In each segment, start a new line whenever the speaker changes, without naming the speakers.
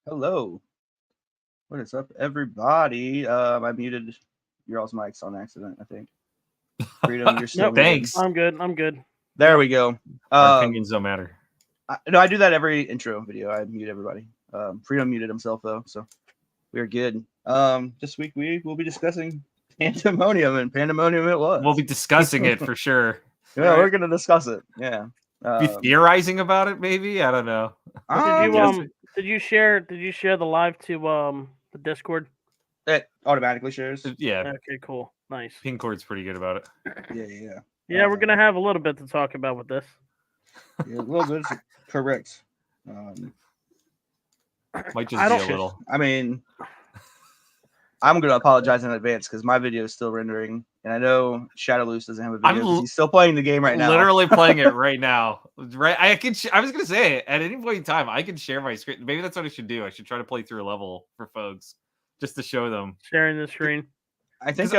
Hello. What is up, everybody? I muted your all's mics on accident, I think. Freedom, you're still
Nope.
muted.
Thanks.
I'm good. I'm good.
There we go.
Our opinions don't matter.
I do that every intro video. I mute everybody. Freedom muted himself, though, so we're good. This week we will be discussing Pandemonium, and Pandemonium it was.
We'll be discussing it for sure.
Yeah,
Right.
We're going to discuss it. Yeah.
Be theorizing about it, maybe? I don't know.
Did you share the live to the Discord?
It automatically shares.
Yeah,
Okay, cool. Nice.
Pinkord's pretty good about it.
Yeah.
Yeah, we're gonna have a little bit to talk about with this.
Yeah, a little bit. Correct.
Might just be a little.
I mean, I'm going to apologize in advance because my video is still rendering, and I know Shadowloose doesn't have a video because he's still playing the game right now.
Literally playing it right now. Right? I was going to say, at any point in time, I can share my screen. Maybe that's what I should do. I should try to play through a level for folks just to show them.
Sharing the screen.
I think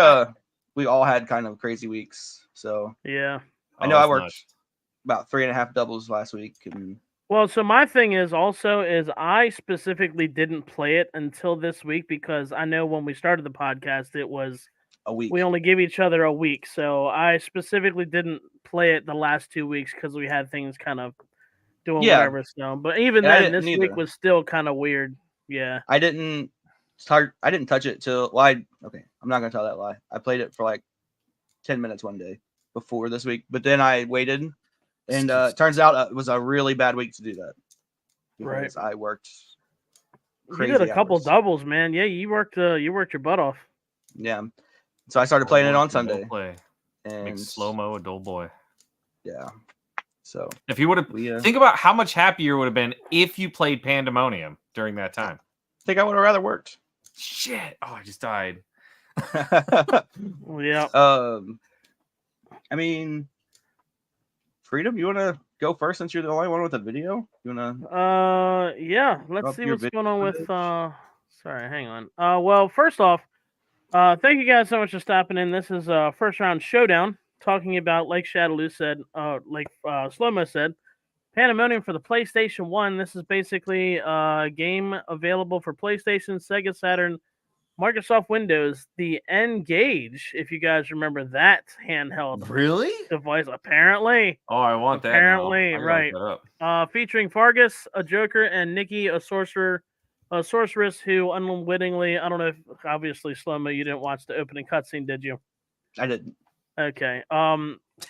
we all had kind of crazy weeks, so
yeah.
I know I worked about 3.5 doubles last week. And
well, so my thing is I specifically didn't play it until this week because I know when we started the podcast, it was
a week.
We only give each other a week. So I specifically didn't play it the last 2 weeks because we had things kind of doing whatever. So, but even then, this week was still kind of weird. Yeah.
I didn't touch it till I'm not gonna tell that lie. I played it for like 10 minutes one day before this week, but then I waited. And it turns out it was a really bad week to do that. Because I worked crazy.
You did a couple doubles, man. Yeah, you worked your butt off.
Yeah. So I started playing it on Sunday.
And make slow-mo a dull boy.
Yeah. So
if you would have think about how much happier you would have been if you played Pandemonium during that time.
I think I would have rather worked.
Shit. Oh, I just died.
Yeah.
I mean, Freedom, you want to go first since you're the only one with a video? You want
to? Yeah. Let's see what's going on with. Sorry, hang on. Well, first off, thank you guys so much for stopping in. This is First Round Showdown, talking about, like Shadowloose said, like Slow-Mo said, Pandemonium for the PlayStation 1. This is basically a game available for PlayStation, Sega Saturn, Microsoft Windows, the N-Gage, if you guys remember that handheld device, apparently.
Oh, I want that.
Apparently, right. Featuring Fargus, a Joker, and Nikki, a sorceress who unwittingly, I don't know if, obviously, Slow-Mo, you didn't watch the opening cutscene, did you?
I didn't.
Okay.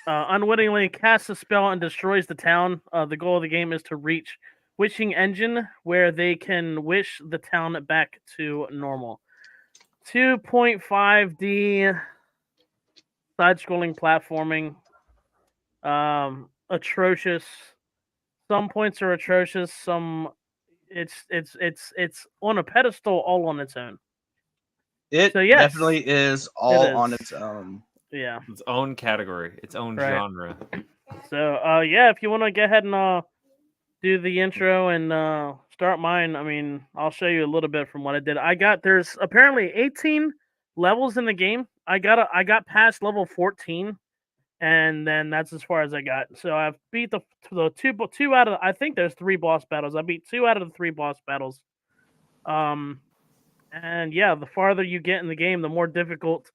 Unwittingly casts a spell and destroys the town. The goal of the game is to reach Wishing Engine, where they can wish the town back to normal. 2.5D side-scrolling platforming. Atrocious. Some points are atrocious. Some it's on a pedestal all on its own.
Definitely is on its own.
Yeah.
Its own category, its own genre.
So if you want to go ahead and do the intro and start mine. I mean, I'll show you a little bit from what I did. There's apparently 18 levels in the game. I got past level 14, and then that's as far as I got. So I've beat the two out of, I think there's 3 boss battles. I beat 2 out of the 3 boss battles. And yeah, the farther you get in the game, the more difficult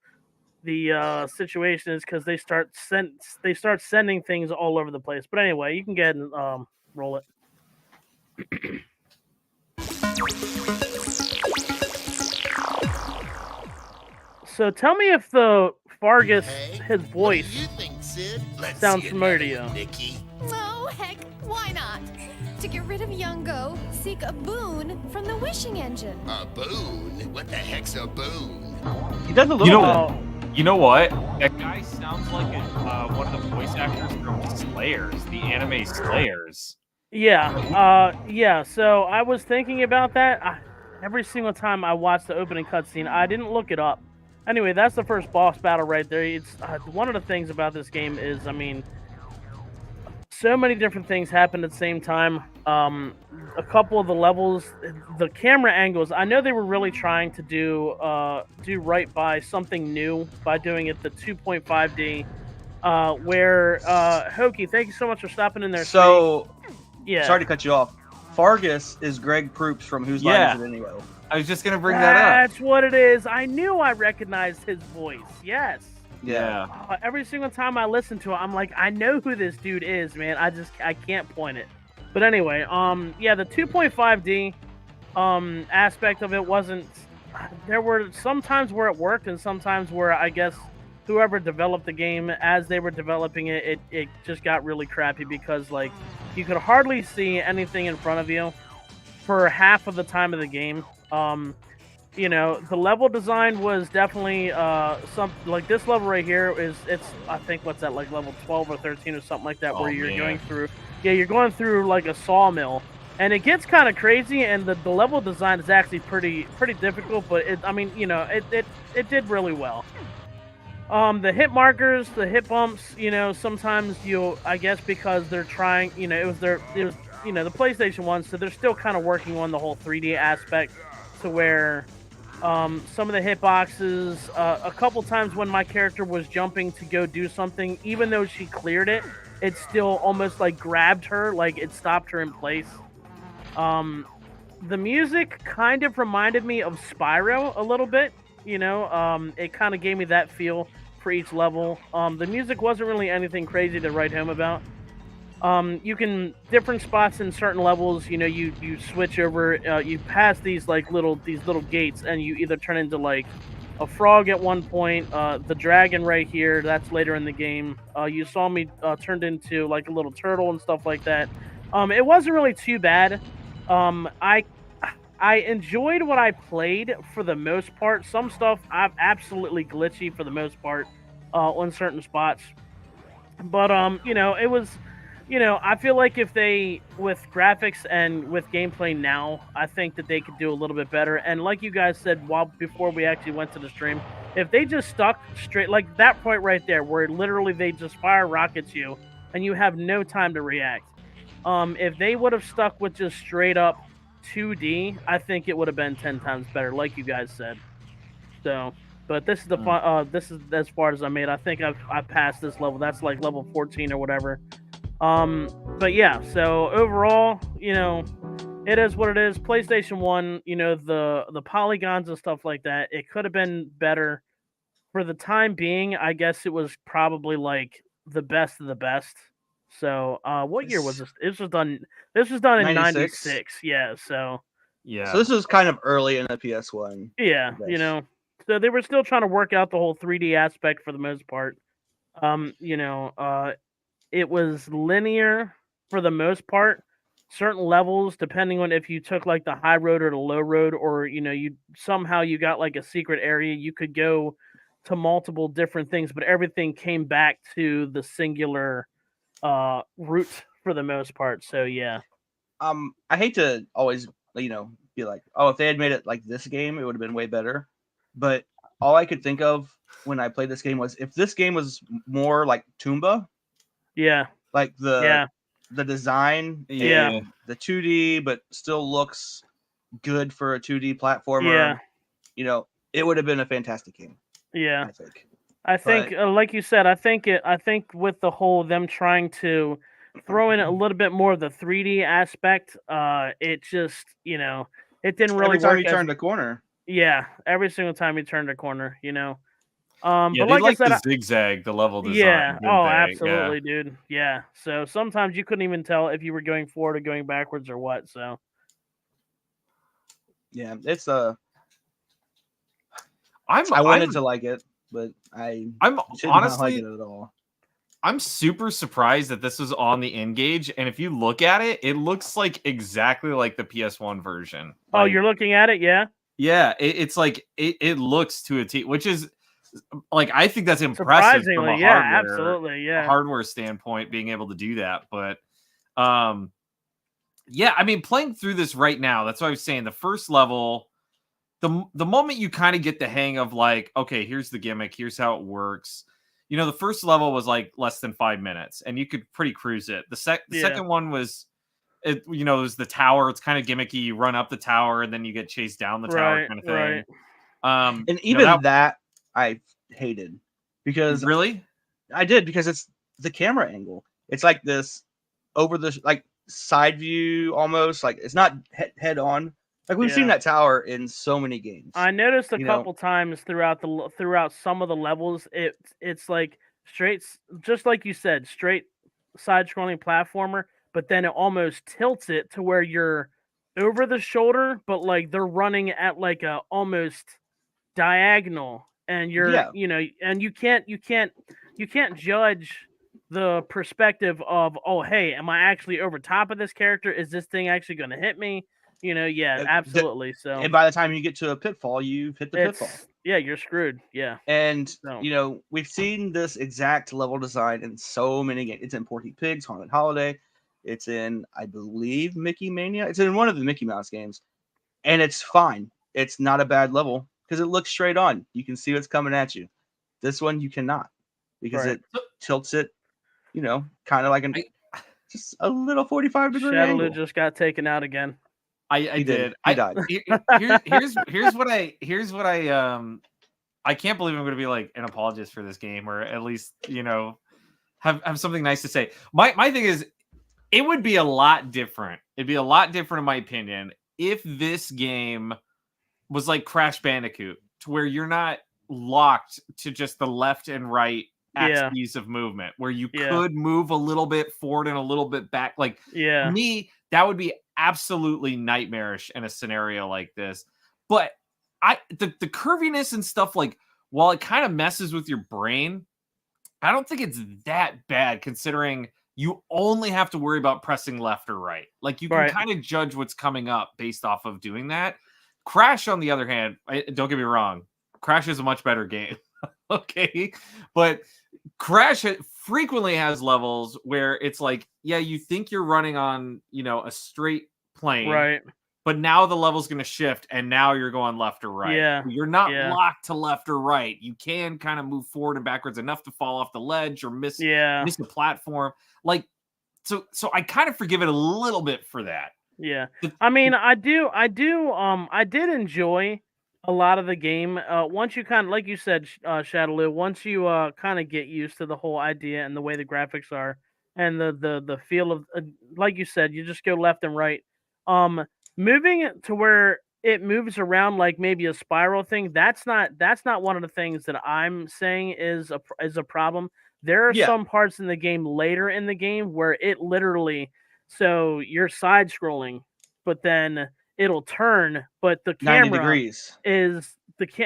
the situation is because they start sending things all over the place. But anyway, you can get and roll it. So tell me if the Fargus, his voice, sounds familiar to you.
Nikki. Oh, heck, why not? To get rid of Youngo, seek a boon from the wishing engine.
A boon? What the heck's a boon?
He does a little
You know what? That guy sounds like one of the voice actors from Slayers, the anime Slayers.
Yeah. So I was thinking about that. Every single time I watched the opening cutscene, I didn't look it up. Anyway, that's the first boss battle right there. It's one of the things about this game is, I mean, so many different things happen at the same time. A couple of the levels, the camera angles, I know they were really trying to do right by something new by doing it the 2.5D. Where Hokie, thank you so much for stopping in there.
So,
yeah.
Sorry to cut you off. Fargus is Greg Proops from Whose Line
Yeah.
Is It Anyway?
I was just gonna bring that up.
That's what it is. I knew I recognized his voice. Yes.
Yeah.
Every single time I listen to it, I'm like, I know who this dude is, man. I can't point it. But anyway, yeah, the 2.5D aspect of it wasn't. There were some times where it worked, and sometimes where I guess whoever developed the game, as they were developing it, it just got really crappy because like you could hardly see anything in front of you for half of the time of the game. You know, the level design was definitely some like this level right here it's I think what's that, like level 12 or 13 or something like that, where you're going through you're going through like a sawmill, and it gets kind of crazy, and the level design is actually pretty difficult, but I mean, you know, it did really well. The hit markers, the hit bumps, you know, sometimes I guess because they're trying, you know, it was you know, the PlayStation 1, so they're still kind of working on the whole 3D aspect to where some of the hitboxes, a couple times when my character was jumping to go do something, even though she cleared it, it still almost like grabbed her, like it stopped her in place. The music kind of reminded me of Spyro a little bit, you know, it kind of gave me that feel for each level. The music wasn't really anything crazy to write home about. You can different spots in certain levels, you know, you switch over, you pass these little gates, and you either turn into like a frog at one point, the dragon right here, that's later in the game. You saw me turned into like a little turtle and stuff like that. It wasn't really too bad. I enjoyed what I played for the most part. Some stuff I'm absolutely glitchy for the most part on certain spots, but you know, it was. You know, I feel like if they, with graphics and with gameplay now, I think that they could do a little bit better. And like you guys said before we actually went to the stream, if they just stuck straight, like that point right there, where literally they just fire rockets you and you have no time to react. If they would have stuck with just straight up 2D, I think it would have been 10 times better, like you guys said. So, but this is this is as far as I made. I think I passed this level. That's like level 14 or whatever. But yeah, so overall, you know, it is what it is. PlayStation 1, you know, the polygons and stuff like that, it could have been better. For the time being, I guess it was probably like the best of the best. So, what year was this? This was done in 96. Yeah, so
Yeah.
So this was kind of early in the PS1.
yeah, you know. So they were still trying to work out the whole 3D aspect for the most part. You know, it was linear for the most part. Certain levels, depending on if you took like the high road or the low road, or you know, you got like a secret area, you could go to multiple different things, but everything came back to the singular route for the most part. So yeah.
I hate to always, you know, be like, oh, if they had made it like this game, it would have been way better. But all I could think of when I played this game was if this game was more like Toomba.
Yeah.
Like the design,
yeah,
the 2D, but still looks good for a 2D platformer.
Yeah.
You know, it would have been a fantastic game.
Yeah.
I
think, like you said, I think with the whole them trying to throw in a little bit more of the 3D aspect, it just, you know, it didn't really
every time
work.
you turned a corner.
Yeah, every single time you turned a corner, you know.
Yeah,
but
they
like I said,
the zigzag, the level design.
Yeah. Oh,
they?
absolutely, dude. Yeah. So sometimes you couldn't even tell if you were going forward or going backwards or what. So.
Yeah, it's
I
wanted to like it, but I'm honestly not like it at all.
I'm super surprised that this was on the N-Gage, and if you look at it, it looks like exactly like the PS1 version.
Oh, you're looking at it, yeah?
Yeah, it's like it looks to a T, which is like I think that's impressive from a hardware standpoint, being able to do that. But yeah, I mean, playing through this right now, that's what I was saying. The first level, the moment you kind of get the hang of like, okay, here's the gimmick, here's how it works. You know, the first level was like less than 5 minutes, and you could pretty cruise it. The second one was, it was the tower. It's kind of gimmicky. You run up the tower, and then you get chased down the tower, kind of thing.
Right. And even that I hated because
really
I did because it's the camera angle. It's like this over the side view almost. Like it's not head on. Like we've seen
Yeah.
that tower in so many games.
I noticed a
You know?
couple times throughout some of the levels, it's like straight, just like you said, straight side-scrolling platformer, but then it almost tilts it to where you're over the shoulder, but like they're running at like a almost diagonal, and you're
Yeah.
and you can't judge the perspective of, oh hey, am I actually over top of this character? Is this thing actually going to hit me? Yeah, absolutely. So
And by the time you get to a pitfall, you've hit the pitfall.
yeah, you're screwed. Yeah.
And
So
we've seen this exact level design in so many games. It's in Porky Pig's Haunted Holiday. It's in, I believe, Mickey Mania. It's in one of the Mickey Mouse games, and it's fine. It's not a bad level because it looks straight on. You can see what's coming at you. This one you cannot, because
Right.
it tilts it, kind of like just a little 45-degree
Shadowloo
angle.
just got taken out again.
I did.
He died.
Here's what I can't believe I'm going to be like an apologist for this game, or at least have something nice to say. My thing is, it would be a lot different. It'd be a lot different, in my opinion, if this game was like Crash Bandicoot, to where you're not locked to just the left and right axes of movement, where you could move a little bit forward and a little bit back. Like, to me, that would be absolutely nightmarish in a scenario like this. But the curviness and stuff, like, while it kind of messes with your brain, I don't think it's that bad, considering you only have to worry about pressing left or right. Like, you can kind of judge what's coming up based off of doing that. Crash, on the other hand, don't get me wrong, Crash is a much better game. Okay, but Crash frequently has levels where it's like, you think you're running on, a straight plane,
Right.
but now the level's going to shift, and now you're going left or right.
Yeah.
You're not locked to left or right. You can kind of move forward and backwards enough to fall off the ledge or miss the platform. Like, so I kind of forgive it a little bit for that.
Yeah. I mean, I did enjoy a lot of the game. Once you kind of, like you said, Shadowloo, once you kind of get used to the whole idea and the way the graphics are and the feel of, like you said, you just go left and right. Moving it to where it moves around like maybe a spiral thing, that's not one of the things that I'm saying is a problem. There are some parts in the game later in the game where it literally, so you're side scrolling, but then it'll turn, but the
90
camera
degrees.
is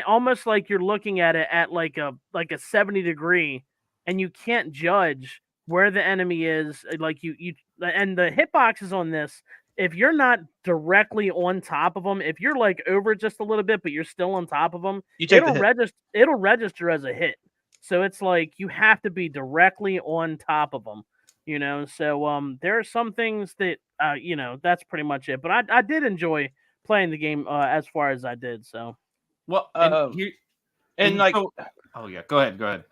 almost like you're looking at it at like a 70 degree, and you can't judge where the enemy is. Like you and the hitboxes on this, if you're not directly on top of them, if you're like over just a little bit, but you're still on top of them, it'll register as a hit. So it's like you have to be directly on top of them, So there are some things that that's pretty much it. But I did enjoy playing the game as far as I did. So
well,
oh yeah,
go ahead.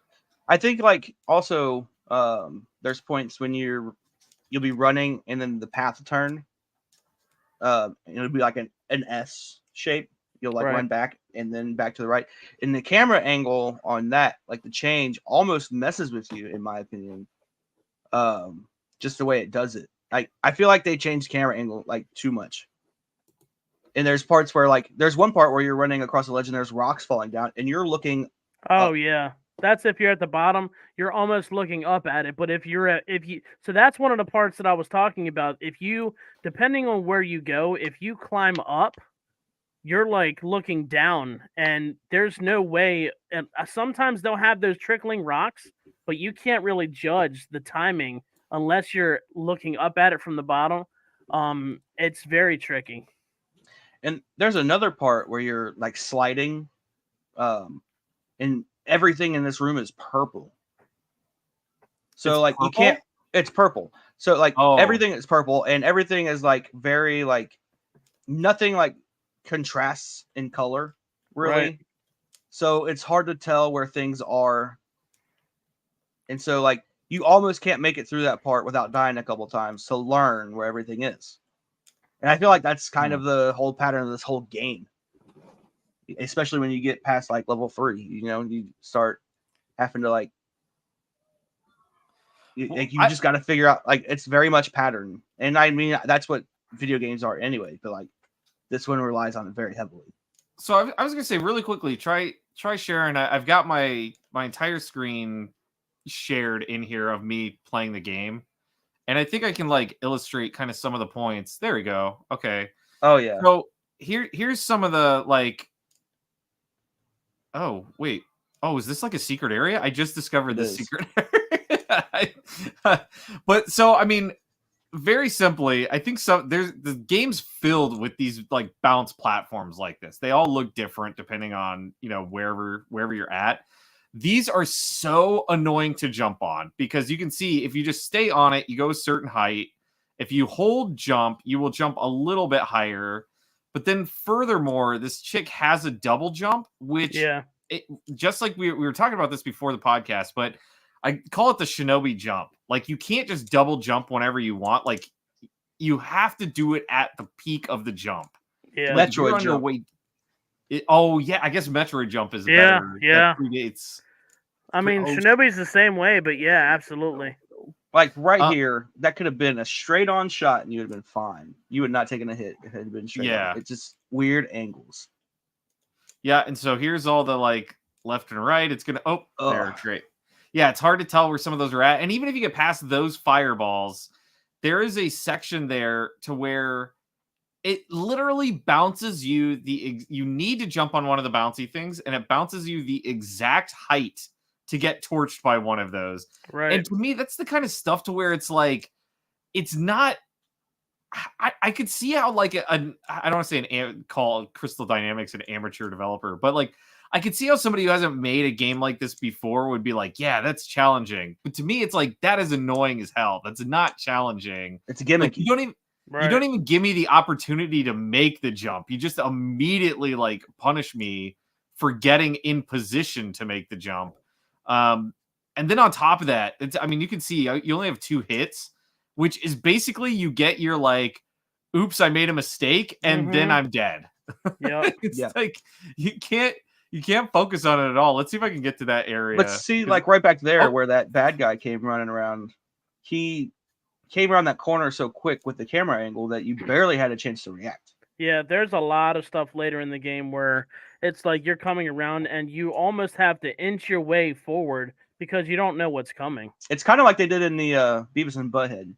I think like also there's points when you'll be running and then the path will turn. It'll be like an S shape. You'll like run back and then back to the right. And the camera angle on that, like the change, almost messes with you, in my opinion. Just the way it does it. Like I feel like they changed camera angle like too much. And there's parts where there's one part where you're running across the ledge and there's rocks falling down and you're looking.
Oh yeah. That's if you're at the bottom, you're almost looking up at it. But so that's one of the parts that I was talking about. If you, depending on where you go, if you climb up, you're like looking down, and there's no way. And sometimes they'll have those trickling rocks, but you can't really judge the timing unless you're looking up at it from the bottom. It's very tricky.
And there's another part where you're like sliding, and everything in this room is purple. So
it's
like
purple?
You can't. It's purple. So like everything is purple, and everything is like very like nothing like contrasts in color really.
Right.
So it's hard to tell where things are, and so like you almost can't make it through that part without dying a couple times to learn where everything is. And I feel like that's kind of the whole pattern of this whole game, especially when you get past like level 3. You start having to like. Like you just got to figure out, like, it's very much pattern, and I mean that's what video games are anyway. But like this one relies on it very heavily.
So I was gonna say really quickly, try sharing. I've got my entire screen shared in here of me playing the game, and I think I can like illustrate kind of some of the points. There we go. Okay.
Oh yeah.
So here's some of the like. Oh wait. Oh, is this like a secret area? I just discovered this secret area. But so I mean, very simply, I think there's the game's filled with these like bounce platforms like this. They all look different depending on, you know, wherever you're at. These are so annoying to jump on because you can see if you just stay on it, you go a certain height. If you hold jump, you will jump a little bit higher. But then furthermore, this chick has a double jump, which just like we were talking about this before the podcast, but I call it the shinobi jump. Like you can't just double jump whenever you want. Like you have to do it at the peak of the jump.
Yeah.
Like,
Metroid jump.
I guess Metroid jump is better.
Yeah.
That predates.
I mean, Shinobi's the same way, but yeah, absolutely.
Like right here, that could have been a straight on shot and you would have been fine. You would not taken a hit if it had been straight on. It's just weird angles.
Yeah, and so here's all the like left and right. It's gonna there, great. Yeah, it's hard to tell where some of those are at. And even if you get past those fireballs, there is a section there to where it literally bounces you you need to jump on one of the bouncy things, and it bounces you the exact height to get torched by one of those.
Right.
And to me, that's the kind of stuff to where it's like, it's not. I could see how like I don't want to say call Crystal Dynamics an amateur developer, but like I could see how somebody who hasn't made a game like this before would be like, yeah, that's challenging. But to me, it's like that is annoying as hell. That's not challenging.
It's a gimmick.
Like, you don't even give me the opportunity to make the jump. You just immediately like punish me for getting in position to make the jump. And then on top of that, I mean, you can see you only have 2 hits, which is basically you get your like, oops, I made a mistake, and then I'm dead.
Yeah.
It's like you can't focus on it at all. Let's see if I can get to that area.
Let's see, like right back there where that bad guy came running around. He came around that corner so quick with the camera angle that you barely had a chance to react.
Yeah, there's a lot of stuff later in the game where it's like you're coming around and you almost have to inch your way forward because you don't know what's coming.
It's kind of like they did in the Beavis and Butthead,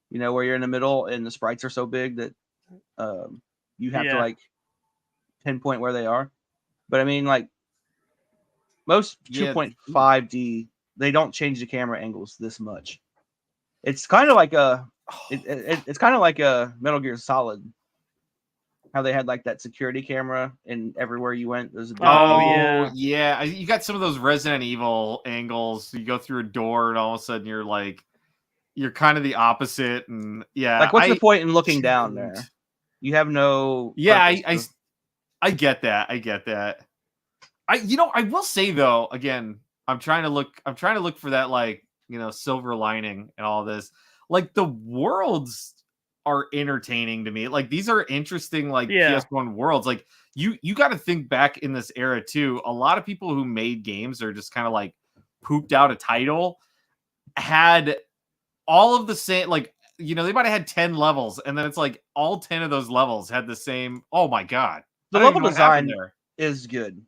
you know, where you're in the middle and the sprites are so big that you have to like pinpoint where they are. But I mean, like most 2.5D, they don't change the camera angles this much. It's kind of like it's kind of like a Metal Gear Solid. How they had like that security camera and everywhere you went, there's a
yeah. You got some of those Resident Evil angles. You go through a door and all of a sudden you're kind of the opposite. And
like what's the point in looking down there? You have no.
Yeah, I get that. I get that. I will say though, again, I'm trying to look for that like, you know, silver lining and all this. Like the worlds are entertaining to me. Like these are interesting, like PS1 worlds. Like you got to think back in this era too. A lot of people who made games are just kind of like pooped out a title, had all of the same, like, you know, they might have had 10 levels, and then it's like all 10 of those levels had the same. Oh my god,
the level design is good.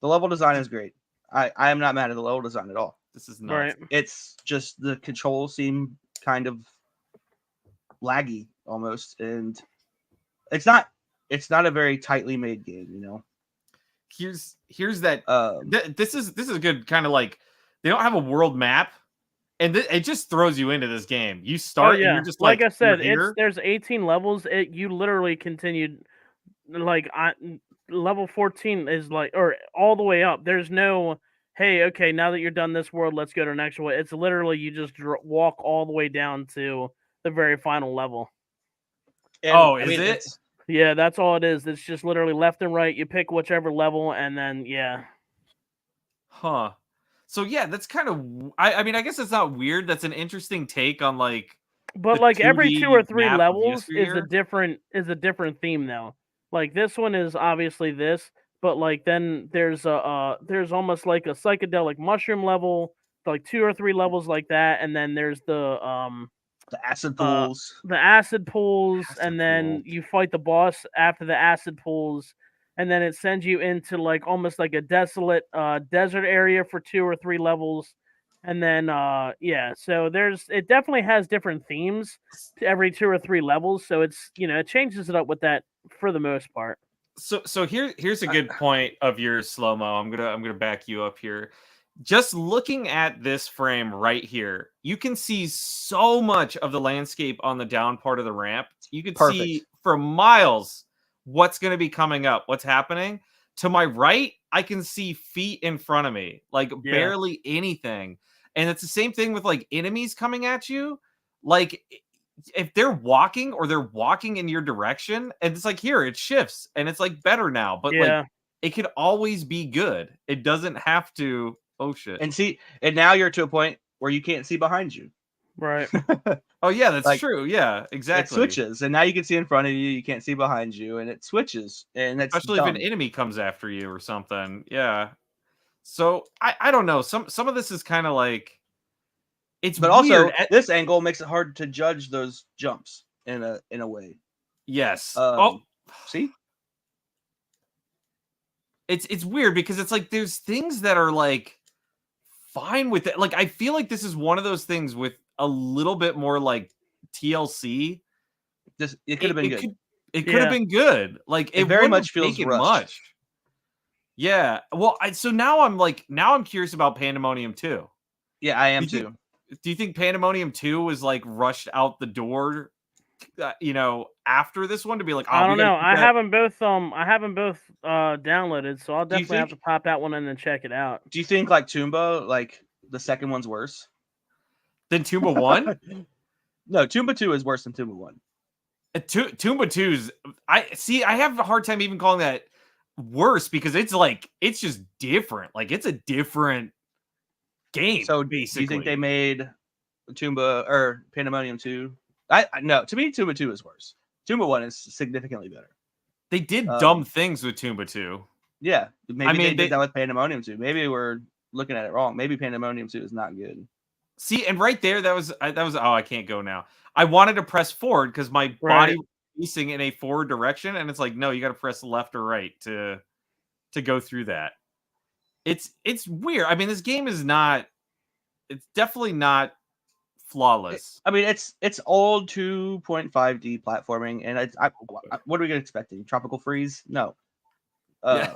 The level design is great. I am not mad at the level design at all.
This is nuts.
Right.
It's just the controls seem kind of laggy almost, and it's not a very tightly made game, you know.
Here's that this is a good kind of like, they don't have a world map, and it just throws you into this game. You start and you're just like I
said, there's 18 levels. You literally continued like level 14 is like, or all the way up. There's no, hey, okay, now that you're done this world, let's go to the next one. It's literally you just walk all the way down to the very final level.
And,
is it?
Yeah, that's all it is. It's just literally left and right. You pick whichever level, and then
Huh. So yeah, that's kind of. I mean, I guess it's not weird. That's an interesting take on like.
But like every 2 or 3 levels is a different theme though. Like this one is obviously this, but like then there's almost like a psychedelic mushroom level. like 2 or 3 levels like that, and then there's
The acid pools.
the acid pools,
Acid
and then
pool.
you fight the boss after the acid pools, and then it sends you into like almost like a desolate desert area for 2 or 3 levels. And then yeah, so it definitely has different themes to every 2 or 3 levels, so it's, it changes it up with that for the most part.
So here's a good point of your slow-mo. I'm gonna back you up here. Just looking at this frame right here, you can see so much of the landscape on the down part of the ramp. You can see
Perfect.
for miles what's going to be coming up, what's happening. To my right, I can see feet in front of me, like
Yeah.
barely anything. And it's the same thing with like enemies coming at you. Like if they're walking or they're walking in your direction, and it's like here, it shifts and it's like better now, but
Yeah.
like it could always be good. It doesn't have to. Oh shit.
And now you're to a point where you can't see behind you.
Right.
Oh yeah, that's
Like,
true. Yeah, exactly.
It switches, and now you can see in front of you. You can't see behind you, and it switches, and it's
Especially if
dumb.
an enemy comes after you or something. Yeah. So I don't know. Some of this is kind of like it's
But also,
weird.
this angle makes it hard to judge those jumps in a way.
Yes.
See,
It's weird because it's like there's things that are like fine with it. Like I feel like this is one of those things with a little bit more like TLC.
it could have been good.
It could have been good. Like
It very
wouldn't
much feels
take it
rushed.
much. Yeah. Well, so now I'm curious about Pandemonium 2.
Yeah, I am
Do you-
too.
Do you think Pandemonium 2 was like rushed out the door, after this one to be like,
I don't know. I
have
have them both downloaded, so I'll
Do you
definitely have to
think-
pop that one in and check it out.
Do you think like Toomba, like the second one's worse?
Then Toomba 1?
No, Toomba 2 is worse than Toomba 1.
Toomba 2's I have a hard time even calling that worse because it's just different. Like it's a different game.
So
basically,
do you think they made Toomba or Pandemonium 2? No, to me Toomba 2 is worse. Toomba 1 is significantly better.
they did dumb things with Toomba 2?
Yeah, maybe
mean,
they did that with Pandemonium 2. Maybe we're looking at it wrong. Maybe Pandemonium 2 is not good.
See, and right there, that was oh, I can't go now. I wanted to press forward because my body was facing in a forward direction, and it's like, no, you got to press left or right to go through that. It's weird. I mean, this game is not. It's definitely not flawless.
I mean, it's old 2.5D platforming, and what are we gonna expect? Tropical Freeze? No.
Yeah.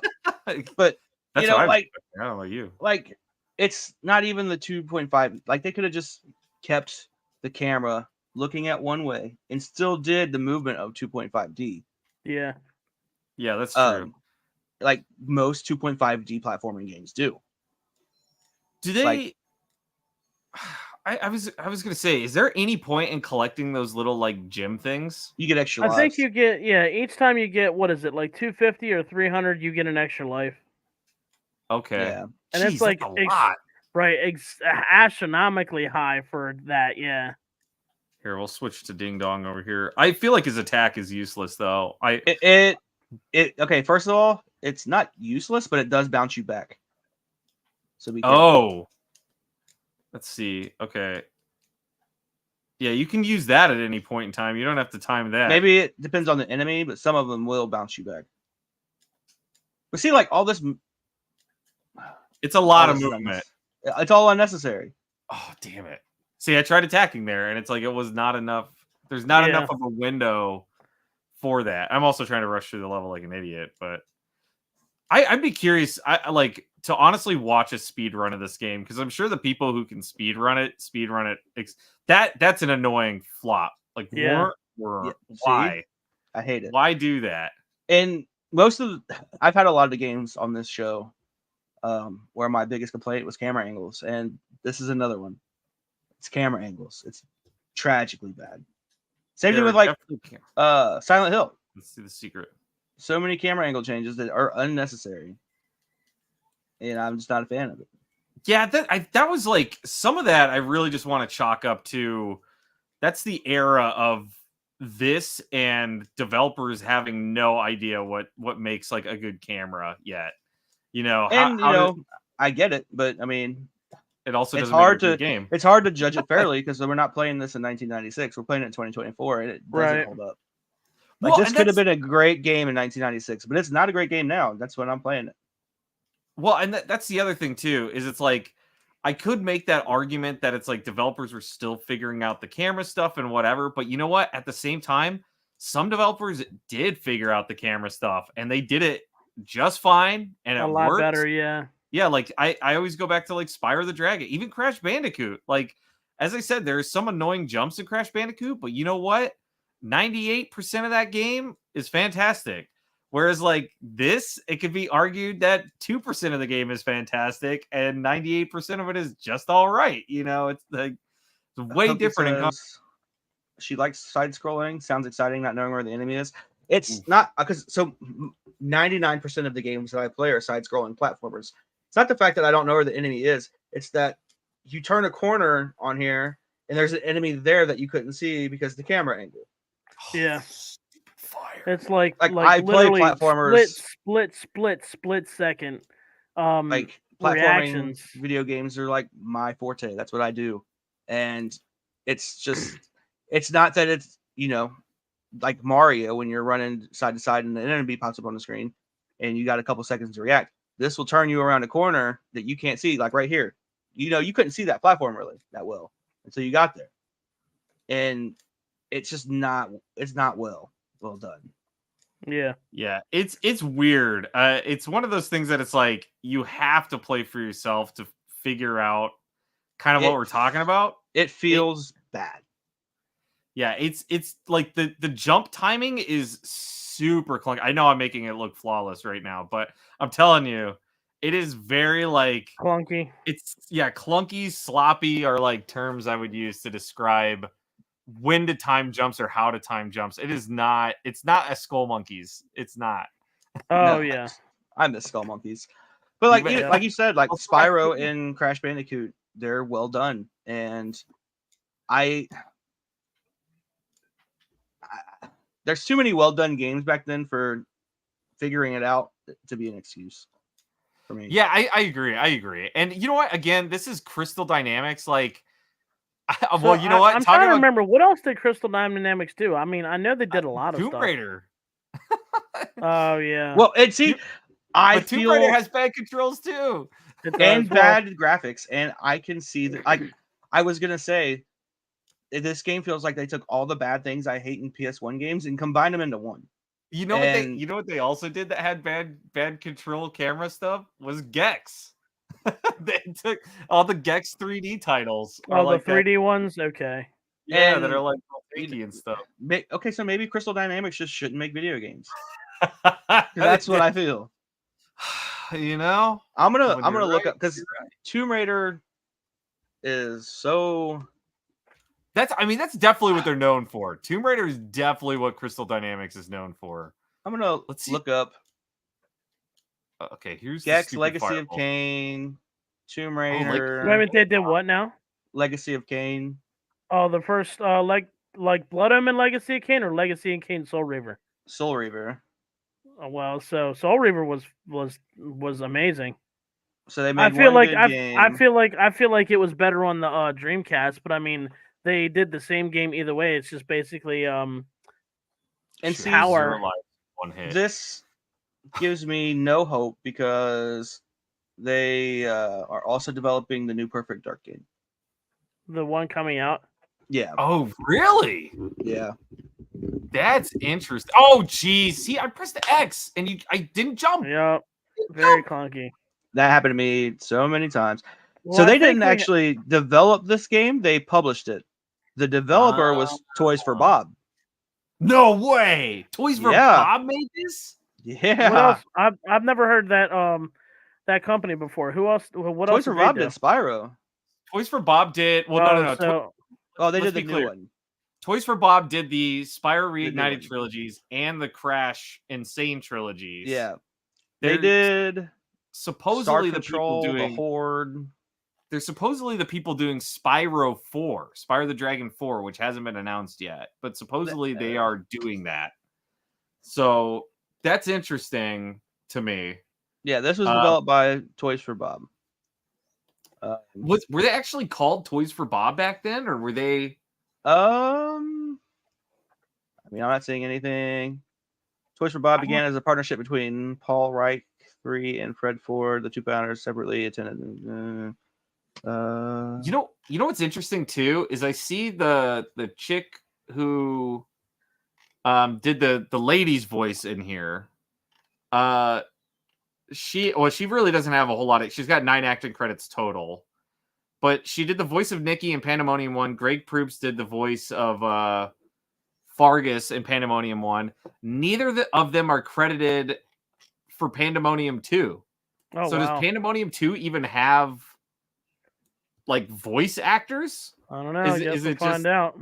But
That's
you know,
what
like
I don't know you.
like it's not even the 2.5. Like they could have just kept the camera looking at one way and still did the movement of 2.5D.
Yeah.
Yeah, that's true.
Like most 2.5D platforming games do.
Do they?
like-
I was gonna say, is there any point in collecting those little like gem things?
You get extra
I
lives.
think you get each time you get, what is it, like 250 or 300, you get an extra life.
Okay.
Yeah.
And
Jeez,
it's like
that's a lot.
right, astronomically high for that. Yeah.
Here, we'll switch to Ding Dong over here. I feel like his attack is useless though.
It okay, first of all, it's not useless, but it does bounce you back. So be careful.
Oh. Let's see. Okay. Yeah, you can use that at any point in time. You don't have to time that.
Maybe it depends on the enemy, but some of them will bounce you back. But see, like all this,
It's a lot
all
of
this
movement.
It's all unnecessary.
Oh, damn it. See, I tried attacking there, and it's like it was not enough. There's not enough of a window for that. I'm also trying to rush through the level like an idiot, but I'd be curious. I like to honestly watch a speed run of this game because I'm sure the people who can speed run it. That's an annoying flop. Like,
Yeah.
why?
I hate it.
Why do that?
And I've had a lot of the games on this show where my biggest complaint was camera angles, and this is another one. It's camera angles. It's tragically bad. Same thing with like Silent Hill.
Let's see the secret.
So many camera angle changes that are unnecessary, and I'm just not a fan of it.
Yeah, that was like some of that. I really just want to chalk up to. That's the era of this and developers having no idea what makes like a good camera yet. You know,
And I get it, but I mean,
it also
It's
doesn't make it a
hard
good
to
game.
it's hard to judge it fairly because we're not playing this in 1996. We're playing it in 2024, and it doesn't
Right.
hold up.
Well,
This
and
could have
that's-
been a great game in 1996, but it's not a great game now. That's when I'm playing it.
Well, and that's the other thing too, is it's like I could make that argument that it's like developers were still figuring out the camera stuff and whatever, but you know what? At the same time, some developers did figure out the camera stuff and they did it just fine and it
A lot
worked.
better, yeah.
Yeah, like I always go back to like Spyro the Dragon, even Crash Bandicoot. Like, as I said, there's some annoying jumps in Crash Bandicoot, but you know what? 98% of that game is fantastic. Whereas like this, it could be argued that 2% of the game is fantastic and 98% of it is just all right. You know, it's like it's way
Cookie
different.
says she likes side scrolling. Sounds exciting, not knowing where the enemy is. It's not because 99% of the games that I play are side scrolling platformers. It's not the fact that I don't know where the enemy is. It's that you turn a corner on here and there's an enemy there that you couldn't see because the camera angle.
Yeah.
Fire.
It's like
I play
literally
platformers
split second
like platforming
reactions.
video games are like my forte. That's what I do. And it's not that it's, like Mario when you're running side to side and an enemy pops up on the screen and you got a couple seconds to react. This will turn you around a corner that you can't see, like right here. You couldn't see that platform really that well until you got there. And it's just not well done.
Yeah.
Yeah, it's weird. It's one of those things that it's like you have to play for yourself to figure out kind of what we're talking about.
It feels bad.
Yeah, it's like the jump timing is super clunky. I know I'm making it look flawless right now, but I'm telling you, it is very like
Clunky.
It's clunky, sloppy are like terms I would use to describe when to time jumps or how to time jumps. It's not a Skull Monkeys. It's not.
Oh
No,
yeah.
I miss Skull Monkeys. But like you said, like Spyro and Crash Bandicoot, they're well done. And there's too many well done games back then for figuring it out to be an excuse for me.
Yeah, I agree. And you know what? Again, this is Crystal Dynamics. Like, well, you know what?
I'm trying to remember what else did Crystal Dynamics do. I mean, I know they did a lot of
Tomb
stuff.
Raider.
Oh yeah.
Well, and see,
But Tomb Raider has bad controls too,
and bad graphics, and I can see that. I was gonna say, this game feels like they took all the bad things I hate in PS1 games and combined them into one.
You know what they also did that had bad control camera stuff was Gex. They took all the Gex 3D titles.
Oh, the 3D ones? Okay.
Yeah, that are like fakey and stuff.
Okay, so maybe Crystal Dynamics just shouldn't make video games. That's what I feel.
You know,
I'm gonna look up because Tomb Raider is so.
That's definitely what they're known for. Tomb Raider is definitely what Crystal Dynamics is known for.
I'm gonna look up.
Okay, here's
Gex, Legacy of Kain, Tomb Raider.
Wait a minute, they did what now?
Legacy of Kain.
Oh, the first like Blood Omen Legacy of Kain or Legacy of Kain Soul Reaver?
Soul Reaver.
Oh, well, so Soul Reaver was amazing.
So they made
I feel
one
like
good game.
I feel like it was better on the Dreamcast, but I mean they did the same game either way. It's just basically
and see,
power.
One hit.
This gives me no hope because they are also developing the new Perfect Dark game.
The one coming out.
Yeah.
Oh, really?
Yeah.
That's interesting. Oh, geez. See, I pressed the X and I didn't jump.
Yeah. Very clunky.
That happened to me so many times.
Well,
so they didn't actually develop this game; they published it. The developer was Toys for Bob.
No way! Toys for Bob made this?
Yeah.
What else? I've never heard that company before. Who else? What else?
Toys for Bob did Spyro.
Toys for Bob did. Well, no.
They did the new one.
Toys for Bob did the Spyro Reignited trilogies and the Crash Insane trilogies.
Yeah, they did.
Supposedly
Star Control, the Horde.
They're supposedly the people doing Spyro 4, Spyro the Dragon 4, which hasn't been announced yet, but supposedly they are doing that. So that's interesting to me.
Yeah, this was developed by Toys for Bob.
Were they actually called Toys for Bob back then, or were they?
I mean, I'm not seeing anything. Toys for Bob began as a partnership between Paul Reich III and Fred Ford. The two founders separately attended.
You know what's interesting too is I see the chick who did the lady's voice in here. She really doesn't have a whole lot. She's got 9 acting credits total, but she did the voice of Nikki in Pandemonium 1. Greg Proops did the voice of Fargus in Pandemonium 1. Neither of them are credited for Pandemonium 2.
Oh,
so
wow.
does Pandemonium 2 even have like voice actors?
I don't know. I guess
is
we'll
it
find out.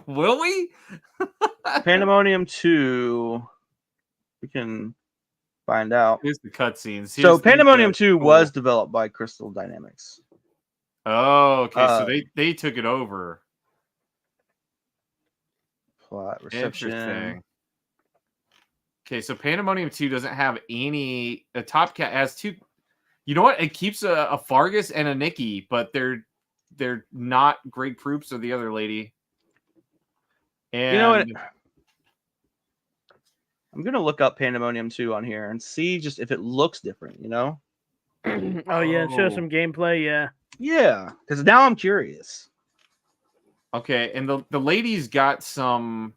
Will we?
Pandemonium 2. We can find out.
Here's the cutscenes.
So Pandemonium 2 was developed by Crystal Dynamics.
Oh, okay. So they took it over.
Plot reception.
Interesting. Okay, so Pandemonium 2 doesn't have any. A Top Cat has 2. You know what? It keeps a Fargus and a Nikki, but they're not Greg Proops or the other lady. And
you know what? I'm gonna look up Pandemonium 2 on here and see just if it looks different. You know?
Oh yeah, show some gameplay. Yeah.
Yeah, because now I'm curious.
Okay, and the lady's got some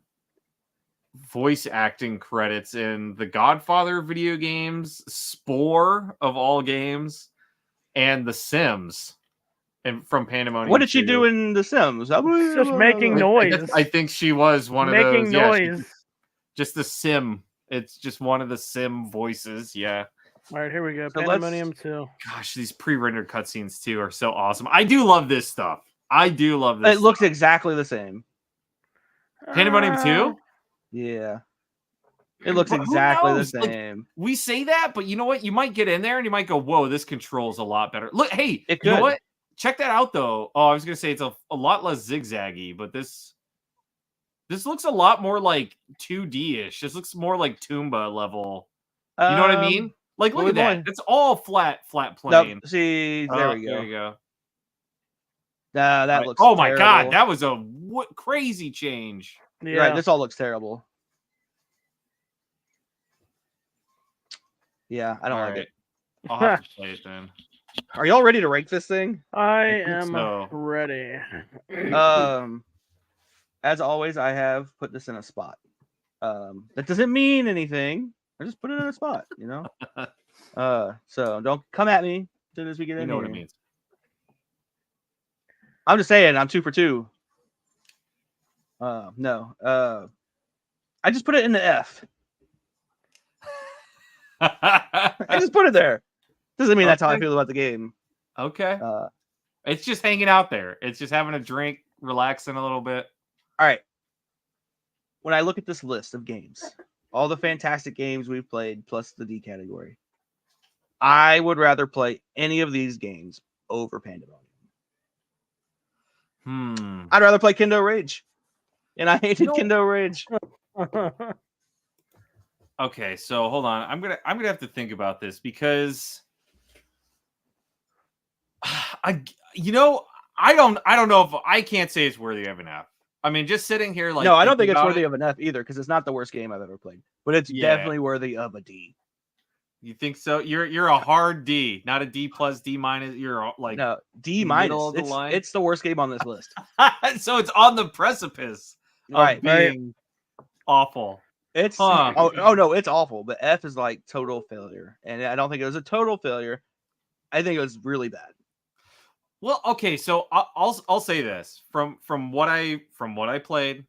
voice acting credits in the Godfather video games, Spore of all games, and The Sims. And from Pandemonium.
What did she do in The Sims?
Just making noise.
I think she was one of those.
Making noise.
Just the sim. It's just one of the sim voices. Yeah.
All right, here we go.
So
Pandemonium 2.
Gosh, these pre-rendered cutscenes too are so awesome. I do love this stuff. I do love this.
It looks exactly the same.
Pandemonium 2?
Yeah. It looks
But who
exactly the
knows? Like,
same.
we say that, but you know what? You might get in there and you might go, whoa, this controls a lot better. Look, hey,
It
you know
could.
what? Check that out, though. Oh, I was going to say it's a lot less zigzaggy, but this looks a lot more like 2D-ish. This looks more like Toomba level. You know what I mean? Like, look at that. It's all flat plane.
Nope. See, there we go.
There you go.
That looks
Oh my
terrible.
God, that was a crazy change.
Yeah.
Right, this all looks terrible. Yeah, I don't
All
like
right.
it.
I'll have to play it then.
Are y'all ready to rank this thing?
I
think
am
so.
ready.
As always, I have put this in a spot. That doesn't mean anything. I just put it in a spot, you know. So don't come at me as soon as we get in.
You know
here.
what it means.
I'm just saying, I'm 2 for 2. No. I just put it in the F. I just put it there. Doesn't mean that's how I
Okay.
feel about the game.
Okay. It's just hanging out there. It's just having a drink, relaxing a little bit.
All right. When I look at this list of games, all the fantastic games we've played, plus the D category, I would rather play any of these games over Pandemonium. I'd rather play Kendo Rage. And I hated Kendo Rage.
Okay, so hold on. I'm gonna have to think about this because I don't know if I can't say it's worthy of an F. I mean, just sitting here like
no, I don't think
thinking
it's
about
worthy
it,
of an F either, because it's not the worst game I've ever played. But it's
Yeah.
definitely worthy of a D.
You think so? You're a hard D, not a D plus, D minus. You're like
No, D
middle of
minus.
the line?
It's the worst game on this list.
so it's on the precipice of
Right.
being awful.
It's
Huh.
oh no, it's awful. But F is like total failure, and I don't think it was a total failure. I think it was really bad.
Well, okay, so I'll say this from what I played.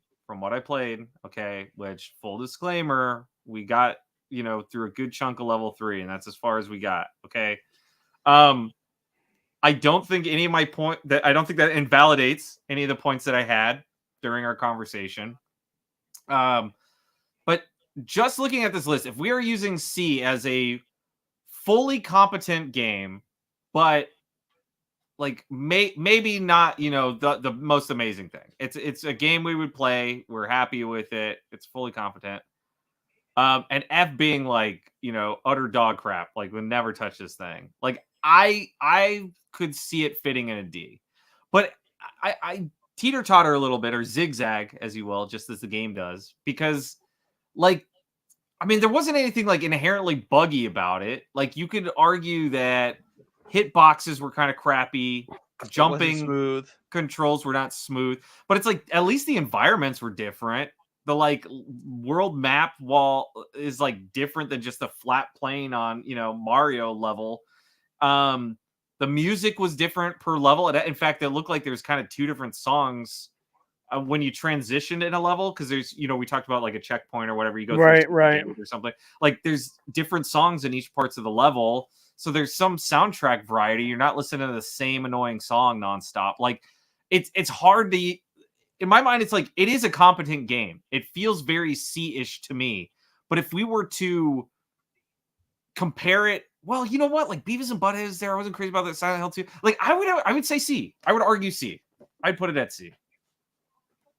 Okay, which full disclaimer, we got through a good chunk of level 3, and that's as far as we got. Okay, I don't think any of my I don't think that invalidates any of the points that I had during our conversation. But just looking at this list, if we are using C as a fully competent game, but like maybe not, the most amazing thing. It's a game we would play. We're happy with it. It's fully competent. And F being like, utter dog crap. Like we'll never touch this thing. Like I could see it fitting in a D, but I teeter totter a little bit, or zigzag, as you will, just as the game does, because like, I mean, there wasn't anything like inherently buggy about it. Like, you could argue that hitboxes were kind of crappy, jumping
smooth
controls were not smooth, but it's like at least the environments were different. The like world map wall is like different than just a flat plane on, Mario level. The music was different per level. In fact, it looked like there's kind of two different songs when you transitioned in a level, because there's, we talked about like a checkpoint or whatever, you go
right
or something. Like, there's different songs in each parts of the level, so there's some soundtrack variety. You're not listening to the same annoying song nonstop. Like, it's hard to, in my mind, it's like, it is a competent game. It feels very C-ish to me. But if we were to compare it, well, you know what? Like, Beavis and Butthead is there. I wasn't crazy about that. Silent Hill 2. Like, I would say C. I would argue C. I'd put it at C.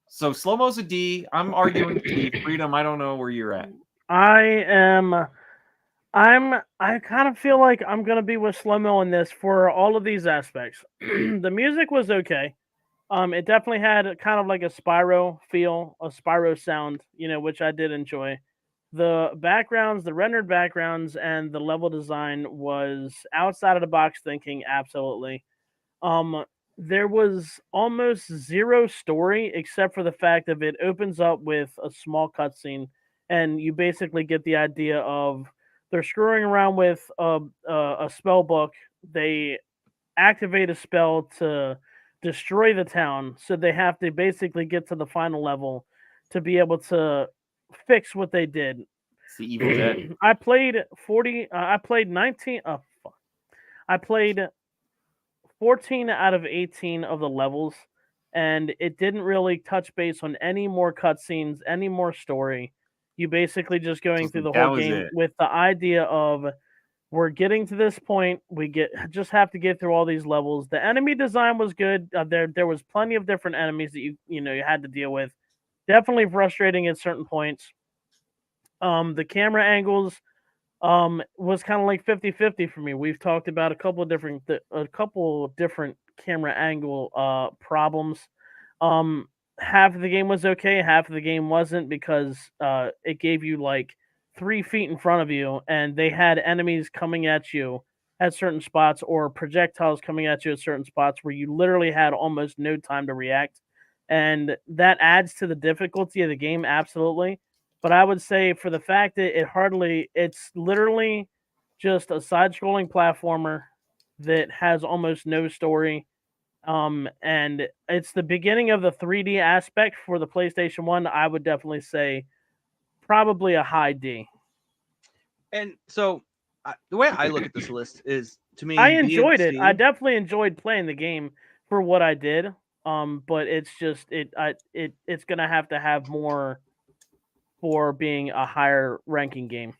So Slow-Mo's a D. I'm arguing D. Freedom, I don't know where you're at.
I kind of feel like I'm gonna be with Slow-Mo in this for all of these aspects. The music was okay. It definitely had kind of like a Spyro feel, a Spyro sound, which I did enjoy. The backgrounds, the rendered backgrounds, and the level design was outside of the box thinking, absolutely. There was almost zero story except for the fact that it opens up with a small cutscene, and you basically get the idea of they're screwing around with a spell book. They activate a spell to destroy the town, so they have to basically get to the final level to be able to fix what they did.
It's the Evil Dead.
I played 19. Oh, fuck. I played 14 out of 18 of the levels, and it didn't really touch base on any more cutscenes, any more story. You basically just going through the whole game with the idea of, we're getting to this point. Just have to get through all these levels. The enemy design was good. There was plenty of different enemies that you had to deal with. Definitely frustrating at certain points. The camera angles was kind of like 50-50 for me. We've talked about a couple of different camera angle problems. Half of the game was okay, half of the game wasn't, because it gave you like 3 feet in front of you, and they had enemies coming at you at certain spots, or projectiles coming at you at certain spots, where you literally had almost no time to react. And that adds to the difficulty of the game, absolutely. But I would say, for the fact that it's literally just a side-scrolling platformer that has almost no story. And it's the beginning of the 3D aspect for the PlayStation 1. I would definitely say probably a high D.
And so the way I look at this list is, to me,
I enjoyed it. I definitely enjoyed playing the game for what I did. But it's just it's gonna have to have more for being a higher ranking game.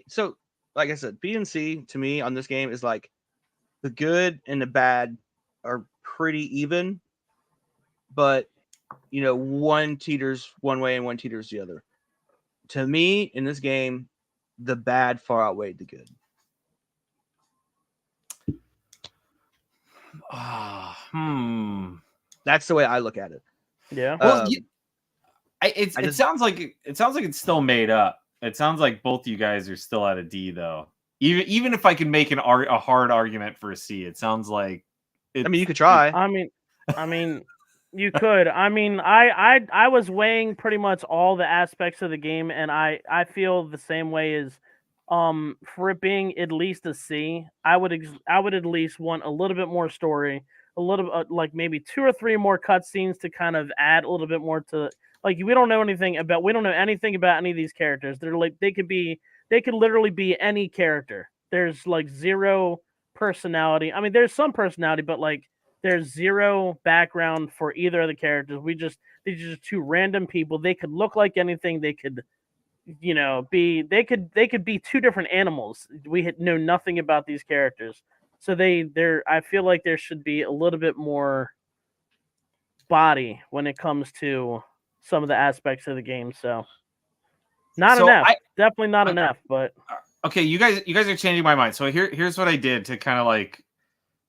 So, like I said, B and C to me on this game is like, the good and the bad are pretty even, but one teeters one way and one teeters the other. To me, in this game, the bad far outweighed the good. That's the way I look at it.
Yeah.
Well, it sounds like it's still made up. It sounds like both you guys are still at a D, though. Even if I could make a hard argument for a C, it sounds like.
You could try.
I mean, you could. I was weighing pretty much all the aspects of the game, and I feel the same way as for it being at least a C. I would at least want a little bit more story, a little like maybe 2 or 3 more cutscenes to kind of add a little bit more to. Like, we don't know anything about any of these characters. They're like, they could literally be any character. There's like zero personality. I mean, there's some personality, but like, there's zero background for either of the characters. They're just 2 random people. They could look like anything. They could, they could be 2 different animals. We know nothing about these characters. So I feel like there should be a little bit more body when it comes to some of the aspects of the game. So not enough. Definitely not enough, but
Okay, you guys are changing my mind. So here's what I did to kind of like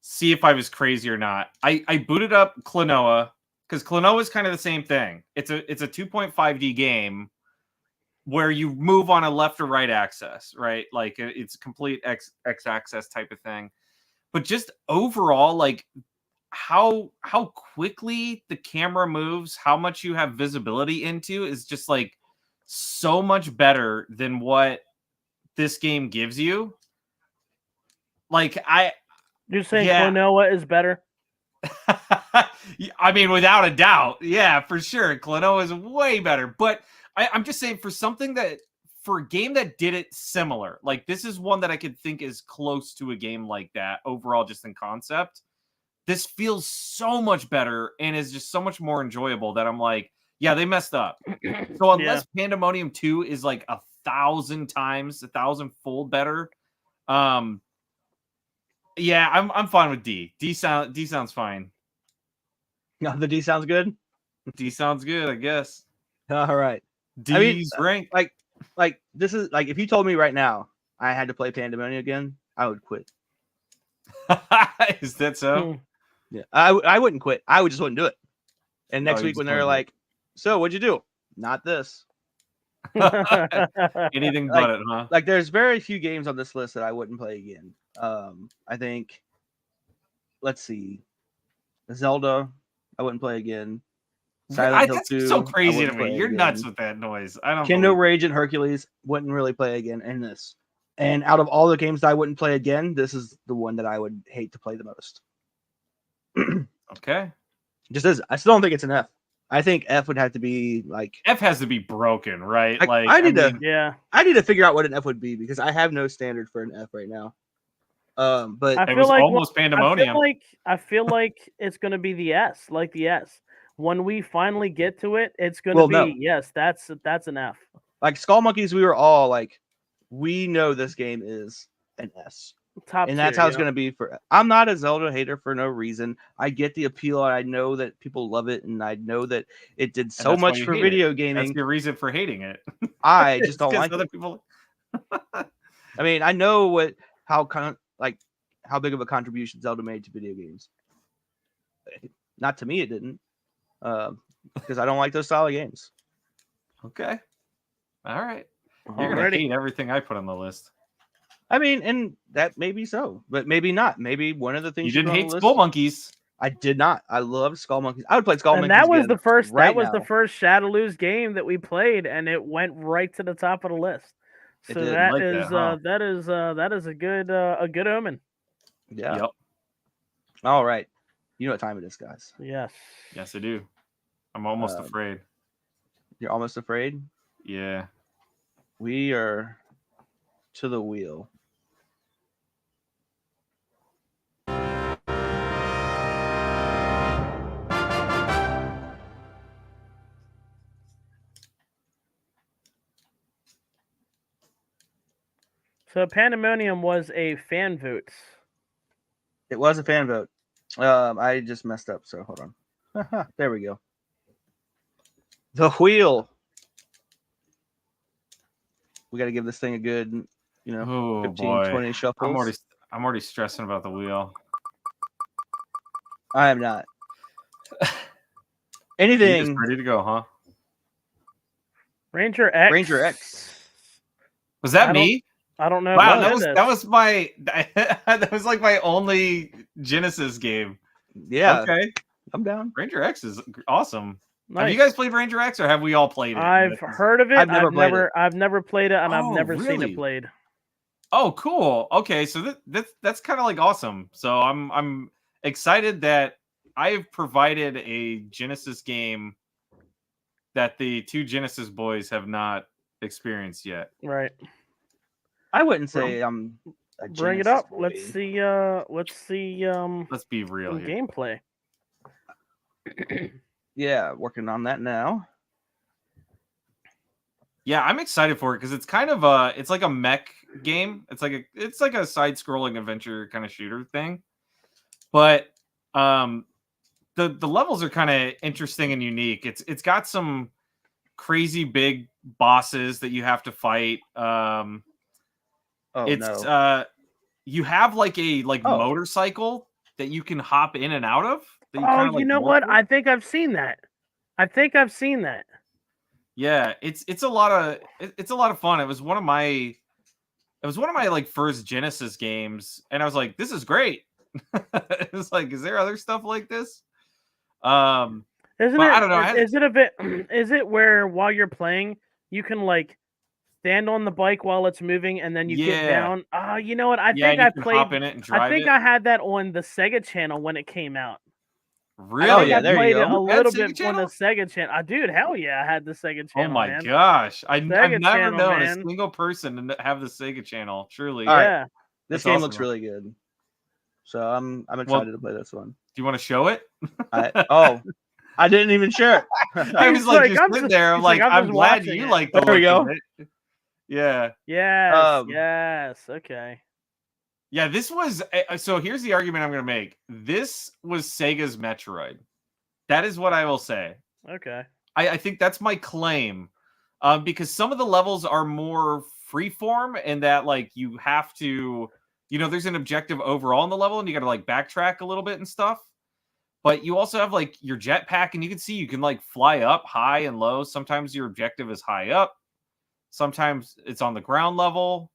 see if I was crazy or not. I booted up Klonoa because Klonoa is kind of the same thing. It's a 2.5D game where you move on a left or right axis, right? Like it's a complete X axis type of thing. But just overall, like how quickly the camera moves, how much you have visibility into is just like so much better than what this game gives you. Like
You're saying
yeah.
Klonoa is better?
I mean, without a doubt, yeah, for sure. Klonoa is way better. But I'm just saying for a game that did it similar, like this is one that I could think is close to a game like that overall, just in concept. This feels so much better and is just so much more enjoyable that I'm like, yeah, they messed up. So unless Pandemonium 2 is like 1,000-fold better, yeah, I'm fine with D. D sounds fine.
No, the D sounds good.
D sounds good, I guess.
All right.
D's rank.
Like this is like if you told me right now I had to play Pandemonium again, I would quit.
Is that so?
Yeah, I wouldn't quit. I just wouldn't do it. And next
you
week
just
when they're
wouldn't do
like, "So what'd you do?" Not this.
Anything but it, huh?
Like there's very few games on this list that I wouldn't play again. I think. Let's see, Zelda, I wouldn't play again. Silent Hill
That's
2,
so
I
crazy to
wouldn't
me.
play
You're
again.
nuts with that noise. I don't.
Kendo Rage and Hercules wouldn't really play again. And this, and out of all the games that I wouldn't play again, this is the one that I would hate to play the most.
Okay.
Just is. I still don't think it's an F. I think F would have to be like
F has to be broken, right?
I need to figure out what an F would be because I have no standard for an F right now. But
I
it was almost Pandemonium.
I feel like it's gonna be the S, like the S. When we finally get to it, it's gonna be yes, that's an F.
Like Skull Monkeys, we were all like, we know this game is an S.
Top
and that's
tier,
how it's going to be for. I'm not a Zelda hater for no reason. I get the appeal. I know that people love it, and I know that it did so much for video gaming.
That's your reason for hating it.
I just don't like
other
it.
people.
I mean, I know how big of a contribution Zelda made to video games. Not to me, it didn't, because I don't like those style of games.
Okay, all right. You're gonna hate everything I put on the list.
I mean, and that may be so, but maybe not. Maybe one of the things
you didn't hate Skull Monkeys.
I did not. I loved Skull Monkeys. I would play Skull Monkeys.
And that was the first.
Right
that was the first Shadowloo's game that we played, and it went right to the top of the list. So that is a good omen.
Yeah.
Yep.
All right. You know what time it is, guys.
Yes.
Yes, I do. I'm almost afraid.
You're almost afraid?
Yeah.
We are to the wheel.
So Pandemonium was a fan vote.
It was a fan vote. I just messed up, so hold on. There we go. The wheel. We got to give this thing a good, 15-20 shuffles.
I'm already stressing about the wheel.
I am not. Anything.
You're just ready to go, huh?
Ranger X.
Ranger X.
Was that me?
I don't know.
Wow, that was my that was like my only Genesis game.
Yeah.
Okay.
I'm down.
Ranger X is awesome.
Nice.
Have you guys played Ranger X, or have we all played it?
I've heard of it. I've never played it, and I've never
really?
seen it played.
Oh, cool. Okay, so that's kind of like awesome. So I'm excited that I've provided a Genesis game that the two Genesis boys have not experienced yet.
Right.
I wouldn't say I'm a
bring it up. Boy. Let's see.
Let's be real here.
Gameplay.
Yeah, working on that now.
Yeah, I'm excited for it because it's kind of it's like a mech game. It's like a side-scrolling adventure kind of shooter thing. But the levels are kind of interesting and unique. It's got some crazy big bosses that you have to fight.
Oh
It's
no.
you have like a
Oh.
motorcycle that you can hop in and out of. That you
Oh,
kind of
you
like
know
morph
what?
with.
I think I've seen that.
Yeah, it's a lot of it's a lot of fun. It was one of my like first Genesis games, and I was like, this is great. It was like, is there other stuff like this?
Isn't
But
it?
I don't know.
Is it a bit? Is it where while you're playing, you can like stand on the bike while it's moving, and then you get
Yeah.
down? Oh, you know what? I
Yeah,
think
and you
I
can
played.
hop in it and drive
I think
it.
I had that on the Sega Channel when it came out.
Really?
Oh,
I think
yeah,
I
there you
played
go.
it a
You had
little
Sega
bit on the
Channel?
Sega Channel. Dude, hell yeah, I had the Sega
Oh
Channel,
my
man.
gosh. I've
Sega
never
Channel,
known
man.
a single person to have the Sega Channel. Truly.
All right.
Yeah.
This
That's
game
awesome,
looks
though.
really good. So I'm excited to play this one.
Do you want to show it?
I didn't even share it.
I was
He's
like,
like,
you're
I'm
sitting
just-
there. I'm
he's like,
like,
I'm
I'm
just
glad
watching
you
it.
like the
There we
look
go.
of it. Yeah.
Yes.
Um,
yes. Okay.
Yeah, this was so here's the argument I'm going to make. This was Sega's Metroid. That is what I will say.
Okay.
I think that's my claim. Because some of the levels are more freeform and that like you have to, there's an objective overall in the level and you got to like backtrack a little bit and stuff. But you also have like your jetpack and you can see you can like fly up high and low. Sometimes your objective is high up. Sometimes it's on the ground level.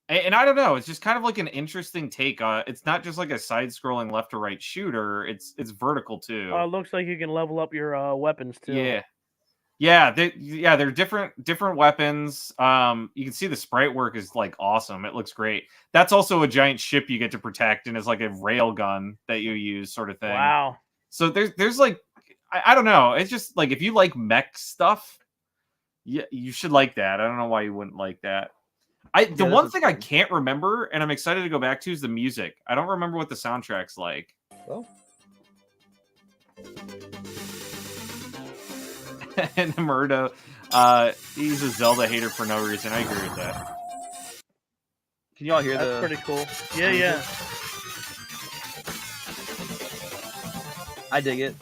And I don't know. It's just kind of like an interesting take. It's not just like a side-scrolling left to right shooter. It's vertical too.
It looks like you can level up your weapons too.
Yeah. They're different weapons. You can see the sprite work is like awesome. It looks great. That's also a giant ship you get to protect, and it's like a rail gun that you use, sort of thing.
Wow.
So there's like I don't know. It's just like if you like mech stuff, yeah, you should like that. I don't know why you wouldn't like that. The one thing I can't remember, and I'm excited to go back to, is the music. I don't remember what the soundtrack's like.
Well.
And Murdo, he's a Zelda hater for no reason. I agree with that.
Can you all hear
That's pretty cool. Yeah.
I dig it.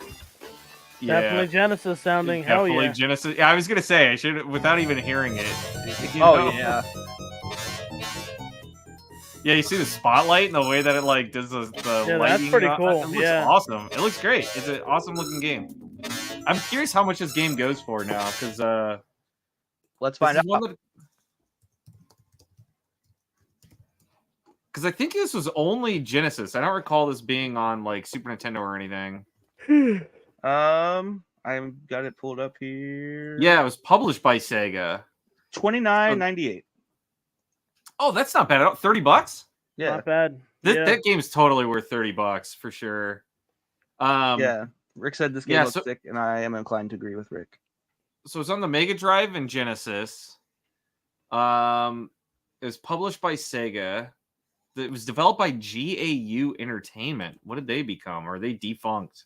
Yeah.
Definitely Genesis sounding. Hell
Definitely
yeah.
Genesis. Yeah, I was gonna say I should without even hearing it.
Yeah.
Yeah, you see the spotlight and the way that it like does the
Yeah,
lighting.
that's pretty
It
cool.
looks
Yeah.
awesome. It looks great. It's an awesome looking game. I'm curious how much this game goes for now, because
let's find out.
Because I think this was only Genesis. I don't recall this being on like Super Nintendo or anything.
I've got it pulled up here.
Yeah, it was published by Sega.
$29.98.
Oh, that's not bad. $30.
Yeah.
Not bad.
That game is totally worth $30 for sure.
Yeah. Rick said this game looks sick, and I am inclined to agree with Rick.
So it's on the Mega Drive and Genesis. It was published by Sega. It was developed by GAU Entertainment. What did they become? Or are they defunct?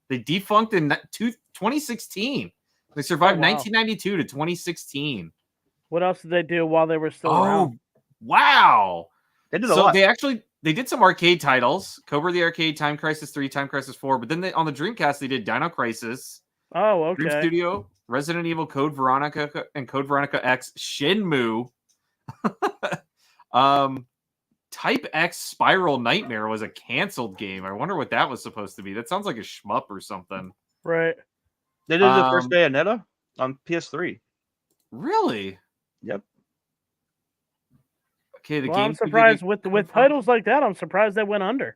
They defunct in 2016. They survived 1992 to 2016.
What else did they do while they were still around?
Wow.
They did a lot.
They did some arcade titles. Cobra the Arcade, Time Crisis 3, Time Crisis 4. But then on the Dreamcast, they did Dino Crisis.
Oh, okay.
Dream Studio, Resident Evil, Code Veronica, and Code Veronica X, Shenmue. Type X Spiral Nightmare was a canceled game. I wonder what that was supposed to be. That sounds like a shmup or something.
Right.
They did the first Bayonetta on PS3.
Really?
Yep.
Okay,
I'm surprised with titles like that. I'm surprised they went under.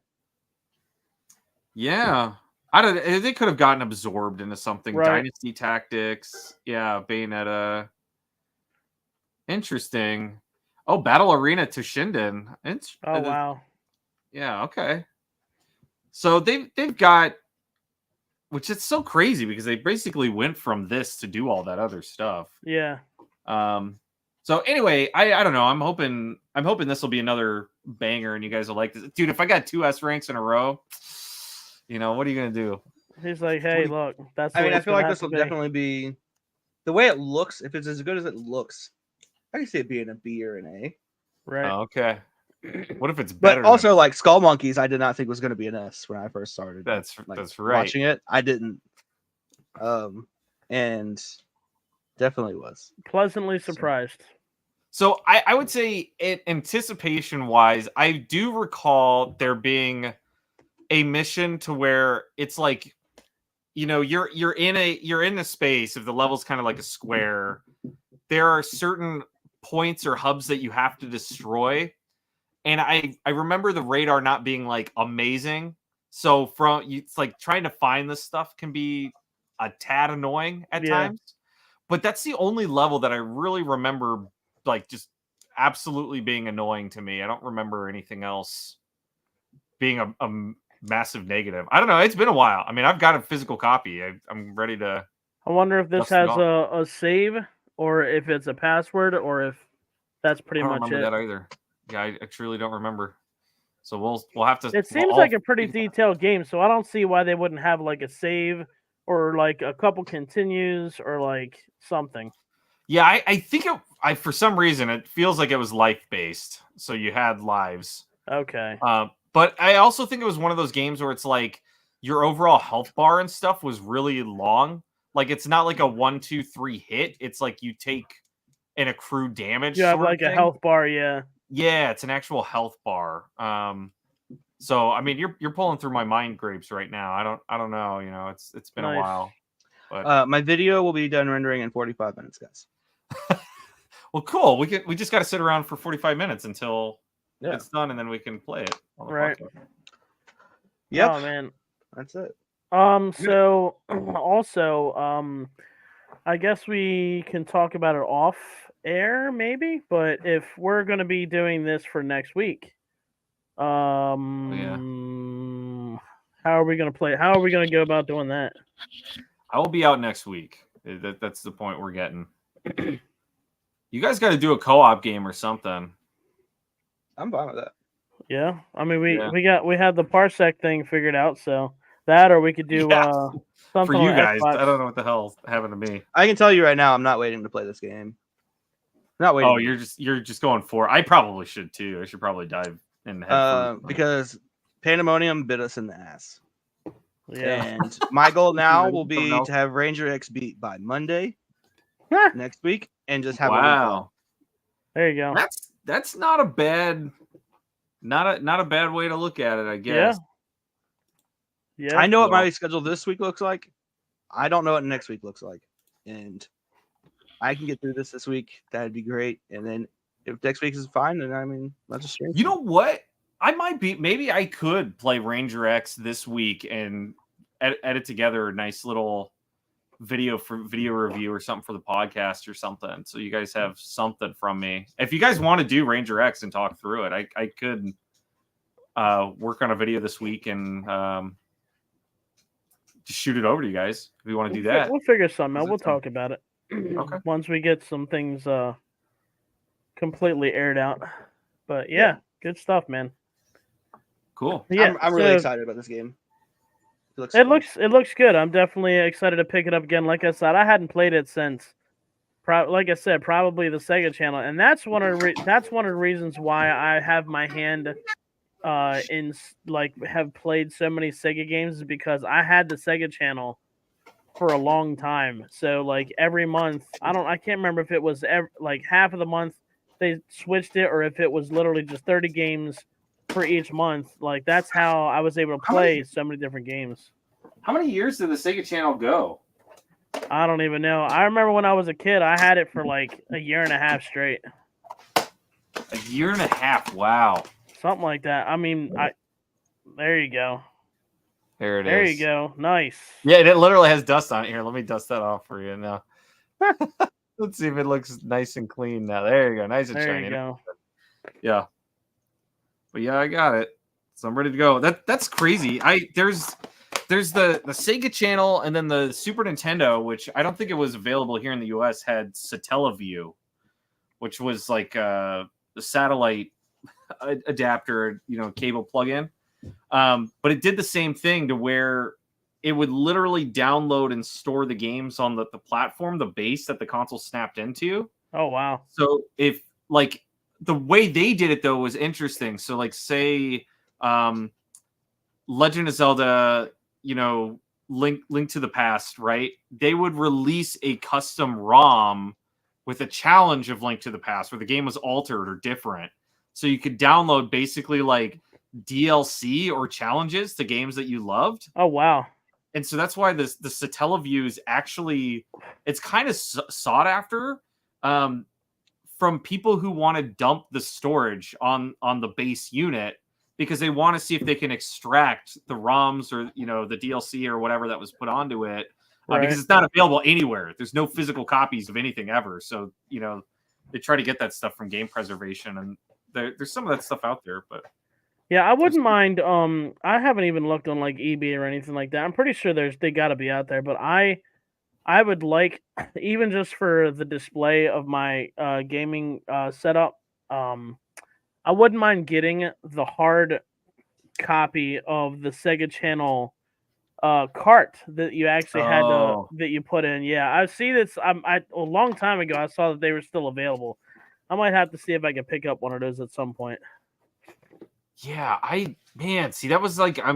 Yeah, they could have gotten absorbed into something. Right. Dynasty Tactics. Yeah, Bayonetta. Interesting. Oh, Battle Arena Toshinden.
Oh wow.
Yeah. Okay. So they've got, which is so crazy because they basically went from this to do all that other stuff.
Yeah.
So anyway, I don't know. I'm hoping this will be another banger and you guys will like this. Dude, if I got 2 S ranks in a row, what are you gonna do?
He's like, hey, look, that's.
I feel like this will definitely be the way it looks. If it's as good as it looks, I can see it being a B or an A.
Right.
Oh, okay. What if it's better?
But also, like Skull Monkeys, I did not think was going to be an S when I first started.
That's right.
Watching it, I didn't. And definitely was
pleasantly surprised.
So I would say anticipation wise, I do recall there being a mission to where it's like, you're in a space. If the level's kind of like a square, there are certain points or hubs that you have to destroy. And I remember the radar not being like amazing. So it's like trying to find this stuff can be a tad annoying at times. But that's the only level that I really remember like just absolutely being annoying to me. I don't remember anything else being a massive negative. I don't know. It's been a while. I mean, I've got a physical copy. I'm ready to.
I wonder if this has a save, or if it's a password, or if that's pretty
I don't
much
remember
it.
that either. Yeah, I truly don't remember. So we'll have to.
It seems like a pretty detailed game, so I don't see why they wouldn't have like a save or like a couple continues or like something.
Yeah, I think I for some reason it feels like it was life based, so you had lives.
Okay.
But I also think it was one of those games where it's like your overall health bar and stuff was really long. Like it's not like a 1, 2, 3 hit. It's like you take an accrued damage.
You have like a health bar, yeah.
Yeah, it's an actual health bar. So I mean, you're pulling through my mind grapes right now. I don't know. It's been a while. But
my video will be done rendering in 45 minutes, guys.
Well, cool. We just got to sit around for 45 minutes until it's done, and then we can play it on the podcast.
Yep.
Oh man,
that's it.
So also, I guess we can talk about it off air, maybe. But if we're going to be doing this for next week, how are we going to play? How are we going to go about doing that?
I will be out next week. That's the point we're getting. You guys got to do a co-op game or something.
I'm fine with that.
Yeah, I mean we had the Parsec thing figured out, so that, or we could do something
for you guys.
Xbox.
I don't know what the hell's happened to me.
I can tell you right now, I'm not waiting to play this game. Not waiting.
Oh, you're just going for it. I probably should too. I should probably dive in the head
because Pandemonium bit us in the ass.
Yeah.
And my goal now will be to have Ranger X beat by Monday next week, and just have
a
there you go.
That's not a bad way to look at it, I guess.
Yeah.
I know what my schedule this week looks like. I don't know what next week looks like, and I can get through this week. That'd be great. And then if next week is fine, then I mean, let's just stream.
You know what? Maybe I could play Ranger X this week and edit together a nice little video review or something for the podcast or something. So you guys have something from me. If you guys want to do Ranger X and talk through it, I could work on a video this week and just shoot it over to you guys if you want to do that.
We'll figure something out. We'll talk about it.
Okay.
Once we get some things completely aired out. But yeah, good stuff, man.
Cool.
Yeah, I'm really excited about this game.
It looks good. I'm definitely excited to pick it up again. Like I said, I hadn't played it since, like I said, probably the Sega Channel, and that's one of the reasons why I have my hand have played so many Sega games, is because I had the Sega Channel for a long time. So like every month, I can't remember if it was like half of the month they switched it, or if it was literally just 30 games for each month. Like that's how I was able to play so many different games.
How many years did the Sega Channel go?
I don't even know. I remember when I was a kid, I had it for like a year and a half straight.
A year and a half. Wow.
Something like that. I mean, there you go.
There it is.
There you go. Nice.
Yeah, it literally has dust on it. Here, let me dust that off for you now. Let's see if it looks nice and clean now. There you go. Nice and shiny.
There you go.
Yeah. But yeah, I got it. So I'm ready to go. That's crazy. There's the Sega Channel, and then the Super Nintendo, which I don't think it was available here in the US, had Satellaview, which was like the satellite adapter, cable plug-in. But it did the same thing to where it would literally download and store the games on the platform, the base that the console snapped into.
Oh, wow.
So if like the way they did it though was interesting. So like say Legend of Zelda, Link to the Past, right? They would release a custom ROM with a challenge of Link to the Past where the game was altered or different. So you could download basically like DLC or challenges to games that you loved.
Oh, wow.
And so that's why the Satellaviews actually, it's kind of sought after from people who want to dump the storage on the base unit because they want to see if they can extract the ROMs or, you know, the DLC or whatever that was put onto it.
Right.
Because it's not available anywhere. There's no physical copies of anything ever. So, you know, they try to get that stuff from game preservation, and there's some of that stuff out there. But
yeah, I wouldn't mind. I haven't even looked on like eBay or anything like that. I'm pretty sure they got to be out there. But I would like, even just for the display of my gaming setup, I wouldn't mind getting the hard copy of the Sega Channel cart that you actually had that you put in. Yeah, I see this. A long time ago, I saw that they were still available. I might have to see if I can pick up one of those at some point.
Yeah, see, that was like, I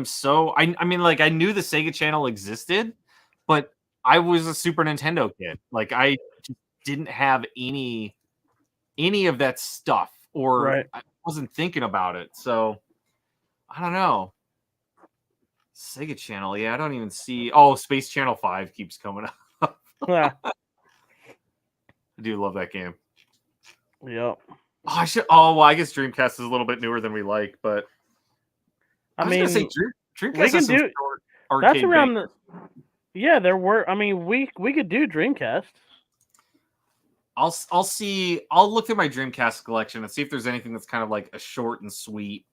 mean, like, I knew the Sega Channel existed, but I was a Super Nintendo kid. Like, I just didn't have any of that stuff, or
Right.
I wasn't thinking about it. So I don't know. Sega Channel, yeah, I don't even see. Oh, Space Channel 5 keeps coming up.
Yeah.
I do love that game.
Yep.
Well, I guess Dreamcast is a little bit newer than we like, but
I
was
mean,
gonna say Dreamcast
we can
has some
do.
short
That's
arcade
around
bangers.
Yeah, there were. I mean, we could do Dreamcast.
I'll see. I'll look at my Dreamcast collection and see if there's anything that's kind of like a short and sweet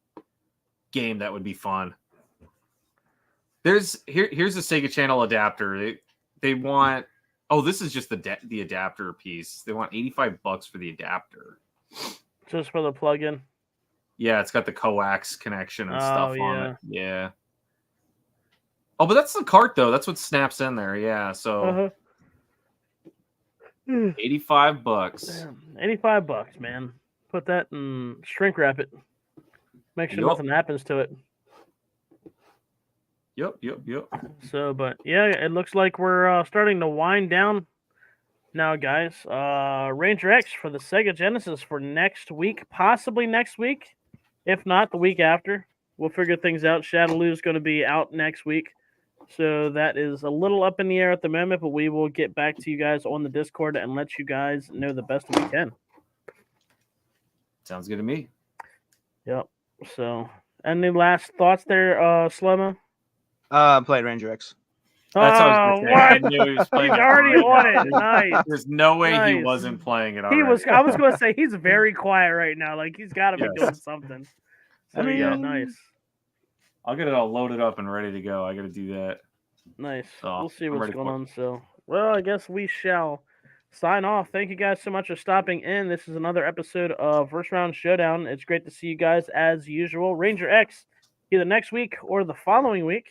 game that would be fun. Here's a Sega Channel adapter. They want. Oh, this is just the adapter piece. They want $85 for the adapter.
Just for the plug-in.
Yeah, it's got the coax connection and stuff on
yeah.
it. Yeah. Oh, but that's the cart though. That's what snaps in there. Yeah. So $85.
Damn, $85, man. Put that in shrink wrap it. Make sure nothing happens to it.
Yep.
So, but yeah, it looks like we're starting to wind down now, guys. Ranger X for the Sega Genesis for next week, possibly next week. If not, the week after. We'll figure things out. Shadowloo is going to be out next week. So that is a little up in the air at the moment, but we will get back to you guys on the Discord and let you guys know the best we can.
Sounds good to me.
Yep. So, any last thoughts there, Slow-Mo?
I'm playing Ranger X.
That's what I was gonna say. I
What?
knew he was playing
He's
it
already
right
on
now.
it. Nice.
There's no way he
Nice.
wasn't playing it already.
He was. I was going to say he's very quiet right now. Like he's got to be
Yes.
doing something. So,
I mean,
yeah, nice.
I'll get it all loaded up and ready to go. I got to do that.
Nice.
So,
We'll see
I'm
what's
ready
going
for it.
on. So, well, I guess we shall sign off. Thank you guys so much for stopping in. This is another episode of First Round Showdown. It's great to see you guys as usual. Ranger X, either next week or the following week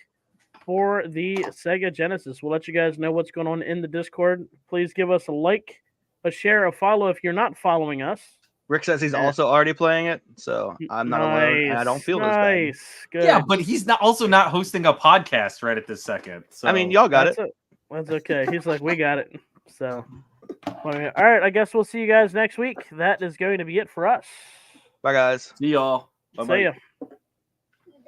for the Sega Genesis. We'll let you guys know what's going on in the Discord. Please give us a like, a share, a follow if you're not following us.
Rick says he's also already playing it, so I'm not alone, and I don't feel as bad.
Nice. Good.
Yeah, but he's also not hosting a podcast right at this second. So
I mean, y'all got it.
That's okay. He's like, we got it. So, all right. I guess we'll see you guys next week. That is going to be it for us.
Bye, guys.
see y'all.
See ya.